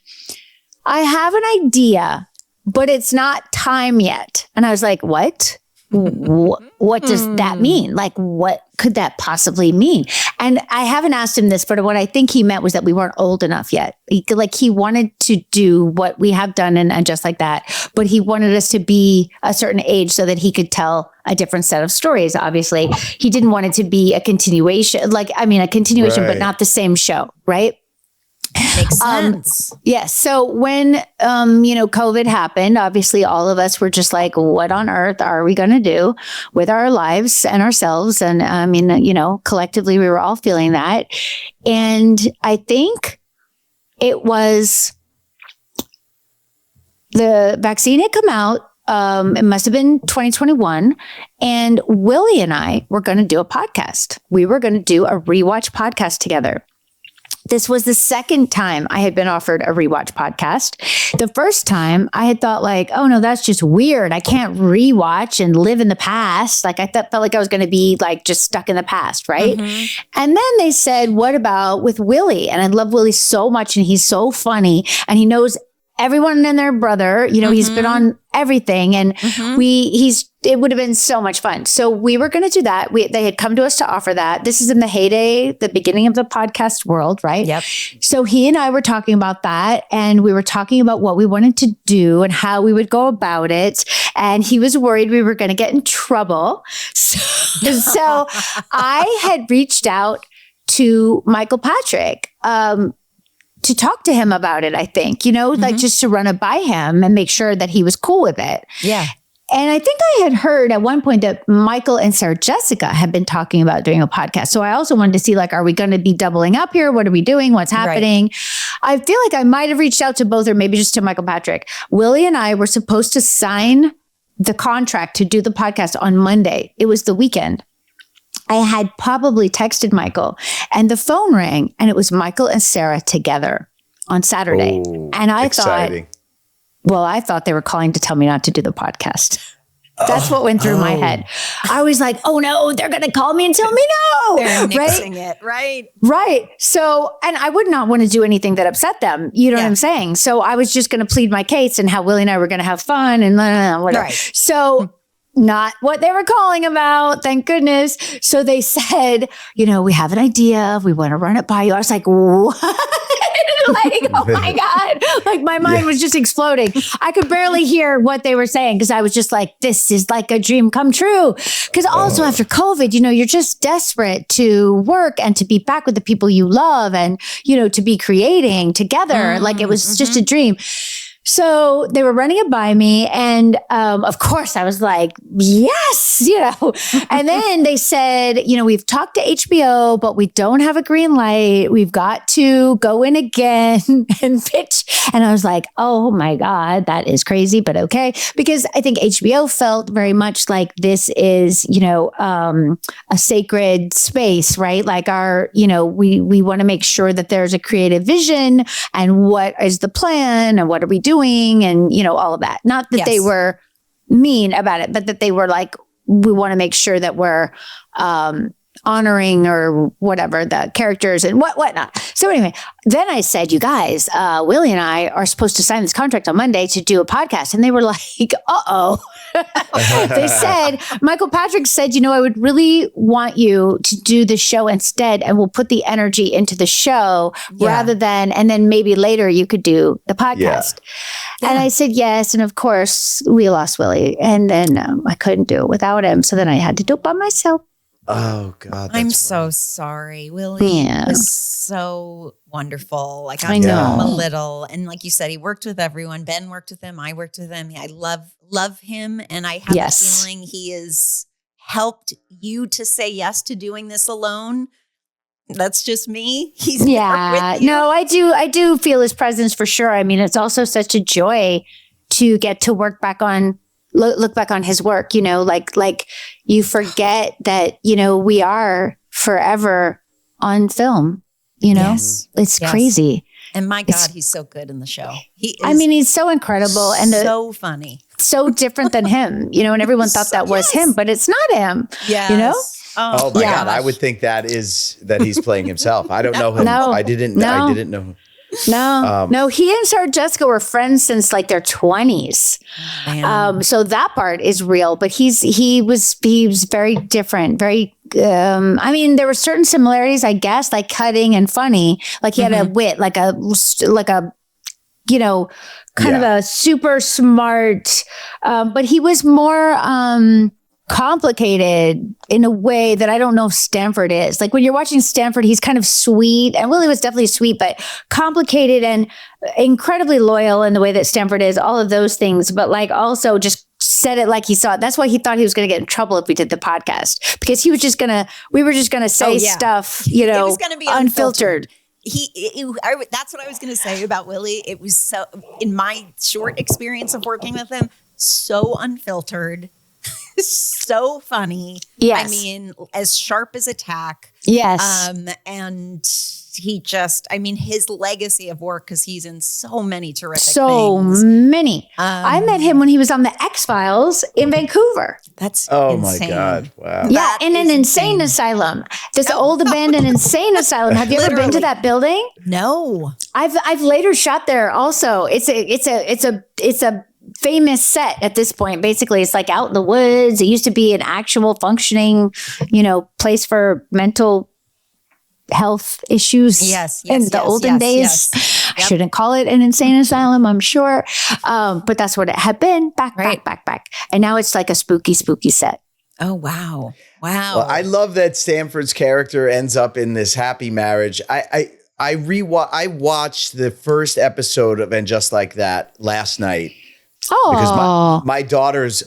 I have an idea, but it's not time yet. And I was like, what? What does that mean? Like, what could that possibly mean? And I haven't asked him this, but what I think he meant was that we weren't old enough yet. He wanted to do what we have done and just like that, but he wanted us to be a certain age so that he could tell a different set of stories. Obviously, he didn't want it to be a continuation, but not the same show, right? Makes sense. Yes. So when, COVID happened, obviously all of us were just like, what on earth are we going to do with our lives and ourselves? And I mean, collectively we were all feeling that. And I think it was the vaccine had come out. It must have been 2021. And Willie and I were going to do a podcast. We were going to do a rewatch podcast together. This was the second time I had been offered a rewatch podcast. The first time I had thought like, oh no, that's just weird. I can't rewatch and live in the past. Like I felt like I was going to be like just stuck in the past. Right. And then they said, what about with Willie? And I love Willie so much. And he's so funny and he knows everyone and their brother, he's been on everything and it would have been so much fun. So we were going to do that. They had come to us to offer that. This is in the heyday, the beginning of the podcast world, right? Yep. So he and I were talking about that and we were talking about what we wanted to do and how we would go about it. And he was worried we were going to get in trouble. So I had reached out to Michael Patrick, to talk to him about it, I think, like just to run it by him and make sure that he was cool with it. Yeah. And I think I had heard at one point that Michael and Sarah Jessica had been talking about doing a podcast. So I also wanted to see, like, are we going to be doubling up here? What are we doing? What's happening? Right. I feel like I might have reached out to both or maybe just to Michael Patrick. Willie and I were supposed to sign the contract to do the podcast on Monday. It was the weekend. I had probably texted Michael and the phone rang and it was Michael and Sarah together on Saturday. Oh, and I exciting. I thought they were calling to tell me not to do the podcast. That's what went through my head. I was like, oh no, they're going to call me and tell me no. They're nixing it, right? Right. So, and I would not want to do anything that upset them. You know what I'm saying? So I was just going to plead my case and how Willie and I were going to have fun and whatever. Right. So not what they were calling about, thank goodness. So they said, we have an idea. We want to run it by you. I was like, what? Like, oh my God. Like my mind was just exploding. I could barely hear what they were saying because I was just like, this is like a dream come true. Because also after COVID, you're just desperate to work and to be back with the people you love and, to be creating together. Like it was just a dream. So they were running it by me. And of course, I was like, yes, And then they said, we've talked to HBO, but we don't have a green light. We've got to go in again and pitch. And I was like, oh my God, that is crazy, but okay. Because I think HBO felt very much like this is, a sacred space, right? Like we want to make sure that there's a creative vision and what is the plan and what are we doing and all of that. Not that they were mean about it, but that they were like, we want to make sure that we're honoring or whatever the characters and whatnot. So anyway, then I said, you guys, Willie and I are supposed to sign this contract on Monday to do a podcast. And they were like, uh-oh. They said, Michael Patrick said, I would really want you to do the show instead, and we'll put the energy into the show rather than, and then maybe later you could do the podcast. Yeah. And I said, yes. And of course we lost Willie, and then I couldn't do it without him. So then I had to do it by myself. Oh God. I'm so sorry. Willie was so wonderful. Like I know him a little. And like you said, he worked with everyone. Ben worked with him. I worked with him. I love him. And I have a feeling he has helped you to say yes to doing this alone. That's just me. He's there with you. No, I do feel his presence for sure. I mean, it's also such a joy to get to look back on his work, like you forget that, we are forever on film, it's crazy. And my God, he's so good in the show. He's so incredible and so funny, so different than him, and everyone thought that was him, but it's not him, Oh my God. I would think that he's playing himself. I don't know him. I didn't know. No, he and Sarah Jessica were friends since like their 20s. So that part is real, but he was very different, very, there were certain similarities, I guess, like cutting and funny, like he had a wit, like a, kind of a super smart, but he was more, complicated in a way that I don't know if Stanford is. Like when you're watching Stanford, he's kind of sweet, and Willie was definitely sweet, but complicated and incredibly loyal in the way that Stanford is, all of those things, but like also just said it like he saw it. That's why he thought he was going to get in trouble if we did the podcast, because we were just going to say stuff, it was going to be unfiltered. That's what I was going to say about Willie. It was so, in my short experience of working with him, so unfiltered, so funny. Yes. I mean, as sharp as a tack. Yes. And he just, his legacy of work, because he's in so many terrific things. So many. I met him when he was on the X-Files in Vancouver. That's my insane. God. Wow. Yeah, in an insane asylum. This old abandoned insane asylum. Have you ever been to that building? No. I've later shot there also. It's a famous set at this point. Basically, it's like out in the woods. It used to be an actual functioning, place for mental health issues. Yes. In the olden days. Yep. I shouldn't call it an insane asylum, I'm sure. But that's what it had been back. And now it's like a spooky set. Oh, wow. Well, I love that Stanford's character ends up in this happy marriage. I watched the first episode of And Just Like That last night. Oh, because my daughters,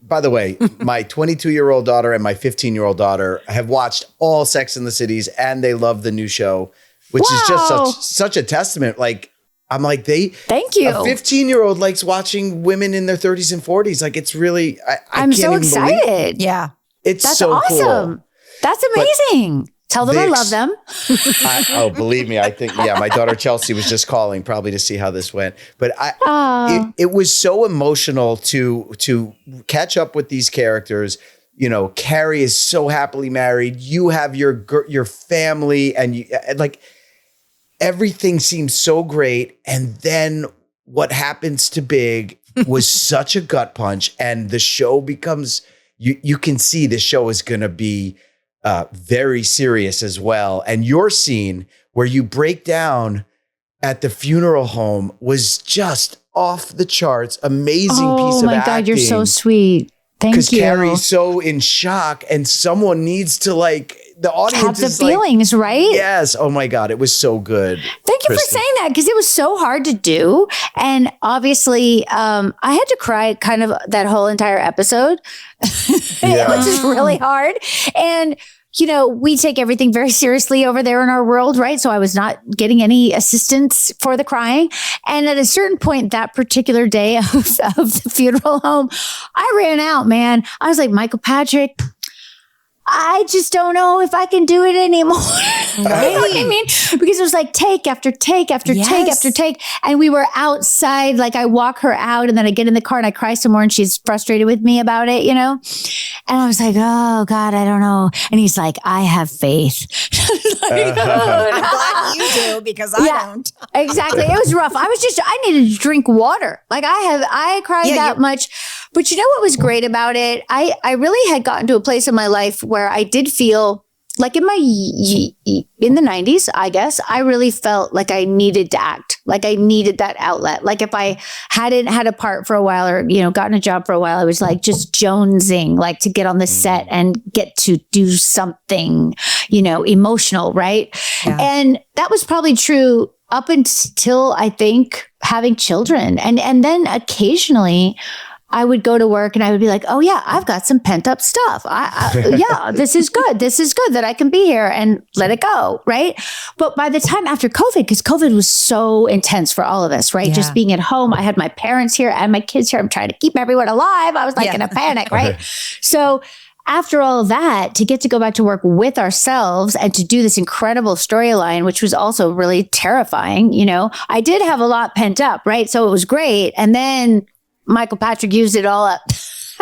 by the way, my 22-year-old daughter and my 15-year-old daughter have watched all Sex and the Cities, and they love the new show, which is just such a testament. Like, I'm like, thank you. A 15-year-old likes watching women in their 30s and 40s. Like, it's really, I'm so excited. Yeah. That's so awesome. Cool. That's amazing. Tell them I love them. Believe me, I think, my daughter Chelsea was just calling probably to see how this went. But it was so emotional to catch up with these characters. Carrie is so happily married. You have your family, and like everything seems so great. And then what happens to Big was such a gut punch, and the show becomes, you can see the show is going to be very serious as well. And your scene where you break down at the funeral home was just off the charts. Amazing piece of acting. Oh my God, you're so sweet. Thank you. Because Carrie's so in shock, and someone needs to the audience have the is like, feelings, right? yes. Oh my God. It was so good. Thank you for saying that, because it was so hard to do. And obviously, I had to cry kind of that whole entire episode, which is really hard. And you know, we take everything very seriously over there in our world, right? So I was not getting any assistance for the crying. And at a certain point, that particular day of the funeral home, I ran out, man. I was like, Michael Patrick, I just don't know if I can do it anymore. You know what I mean? Because it was like take after take after take after take. And we were outside, like I walk her out and then I get in the car and I cry some more and she's frustrated with me about it, you know? And I was like, oh God, I don't know. And he's like, I have faith. I'm glad you do, because I don't. Exactly. It was rough. I needed to drink water. Like I cried that much. But you know what was great about it? I really had gotten to a place in my life where I did feel like in the 90s, I guess, I really felt like I needed to act, like I needed that outlet. Like if I hadn't had a part for a while or, you know, gotten a job for a while, I was like just jonesing, like to get on the set and get to do something, you know, emotional. Right. Yeah. And that was probably true up until I think having children. And then occasionally I would go to work and I would be like, oh yeah, I've got some pent up stuff. Yeah, this is good. This is good that I can be here and let it go. Right. But by the time after COVID, because COVID was so intense for all of us, right? Yeah. Just being at home. I had my parents here and my kids here. I'm trying to keep everyone alive. I was like in a panic. Right. So after all of that, to get to go back to work with ourselves and to do this incredible storyline, which was also really terrifying, you know, I did have a lot pent up. Right. So it was great. And then Michael Patrick used it all up.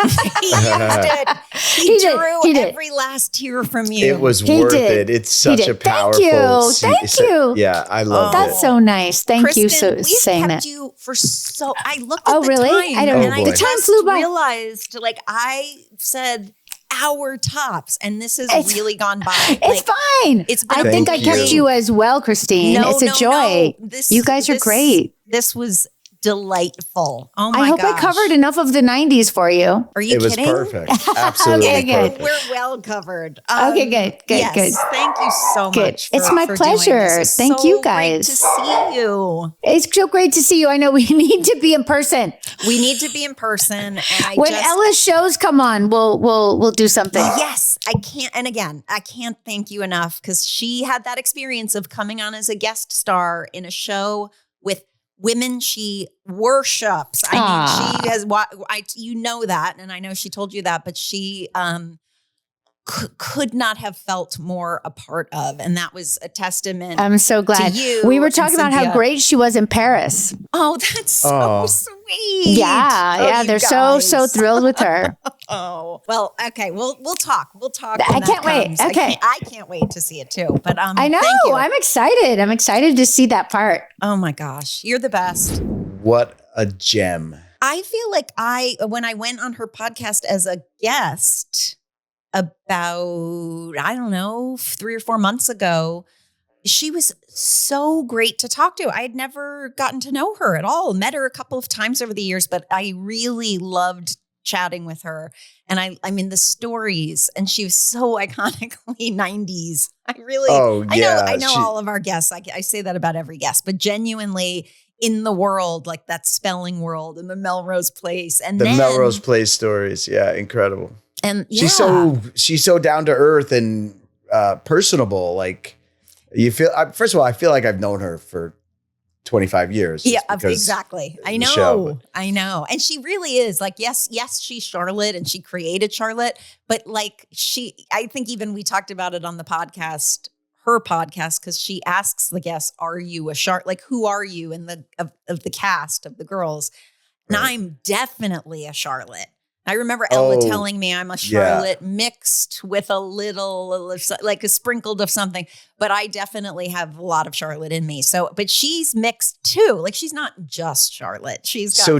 He used it. He drew every last tear from you. It was worth it. It's such a powerful. Thank you. Yeah, I love it. That's so nice. Thank Kristin, you for saying that. You for so. I looked at the really? time. I don't know. The time flew by. Realized, like I said, hour tops, and this has really gone by. It's fine. I think I kept you as well, Christine. It's a joy. You guys are great. This was delightful. Oh my gosh. I hope I covered enough of the 90s for you. Are you kidding? It was perfect. Absolutely perfect. We're well covered. Okay, good. Yes, good. Thank you so much. It's my pleasure. Thank you guys. Great to see you. It's so great to see you. I know we need to be in person. We need to be in person. And when Ella's shows come on, we'll do something. Yes, I can't. And again, I can't thank you enough, because she had that experience of coming on as a guest star in a show with women she worships. I mean, she has, you know that, and I know she told you that, but she could not have felt more a part of, and that was a testament. I'm so glad. To you. We were talking about how great she was in Paris. Oh, that's so sweet. Yeah, they're so thrilled with her. Oh, well, okay, we'll talk. We'll talk. I can't wait. Okay, I can't wait to see it too. But I know. Thank you. I'm excited. I'm excited to see that part. Oh my gosh, you're the best. What a gem. I feel like when I went on her podcast as a guest about, I don't know, 3 or 4 months ago, she was so great to talk to. I had never gotten to know her at all. Met her a couple of times over the years, but I really loved chatting with her. And I mean, the stories, and she was so iconically 90s. I know all of our guests. I say that about every guest, but genuinely in the world, like that spelling world and the Melrose Place. And the Melrose Place stories. Yeah, incredible. And she's so down to earth and personable. Like you feel. First of all, I feel like I've known her for 25 years. Yeah, exactly. I know. And she really is like, yes, she's Charlotte and she created Charlotte, but like I think even we talked about it on the podcast, her podcast, because she asks the guests, are you a Charlotte? Like, who are you in of the cast of the girls? And I'm definitely a Charlotte. I remember Ella telling me I'm a Charlotte mixed with a little, like a sprinkled of something, but I definitely have a lot of Charlotte in me. So, but she's mixed too. Like she's not just Charlotte. She's got. So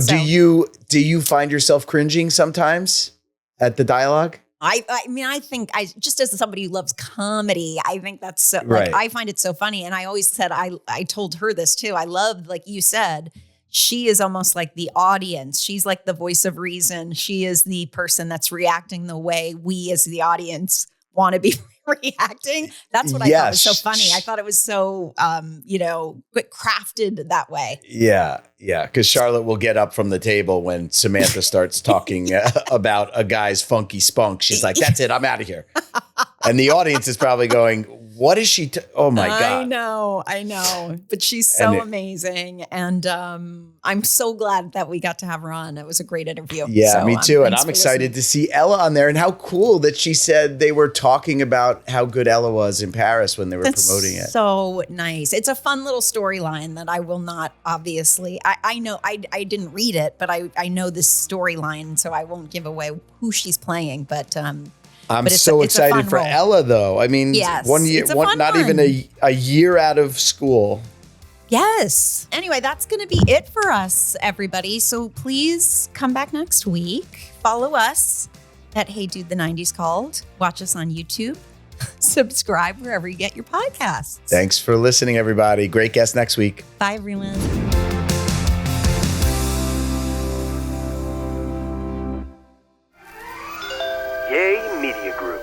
do you find yourself cringing sometimes at the dialogue? I mean, I think just as somebody who loves comedy, I think that's so, like, I find it so funny. And I always said, I told her this too. I love, like you said, she is almost like the audience. She's like the voice of reason. She is the person that's reacting the way we as the audience want to be reacting. That's what I thought was so funny. I thought it was so, crafted that way. Yeah. Because Charlotte will get up from the table when Samantha starts talking about a guy's funky spunk. She's like, that's it. I'm out of here. And the audience is probably going, what is she? Oh my God. I know. But she's so amazing. And I'm so glad that we got to have her on. It was a great interview. Yeah, me too. And I'm excited to see Ella on there, and how cool that she said they were talking about how good Ella was in Paris when they were promoting it. So nice. It's a fun little storyline that I will not, obviously. I know I didn't read it, but I know this storyline, so I won't give away who she's playing. But I'm so excited for Ella, though. I mean, yes, 1 year, not even a year out of school. Yes. Anyway, that's going to be it for us, everybody. So please come back next week. Follow us at Hey Dude, the 90s Called. Watch us on YouTube. Subscribe wherever you get your podcasts. Thanks for listening, everybody. Great guest next week. Bye, everyone. Yay Media Group.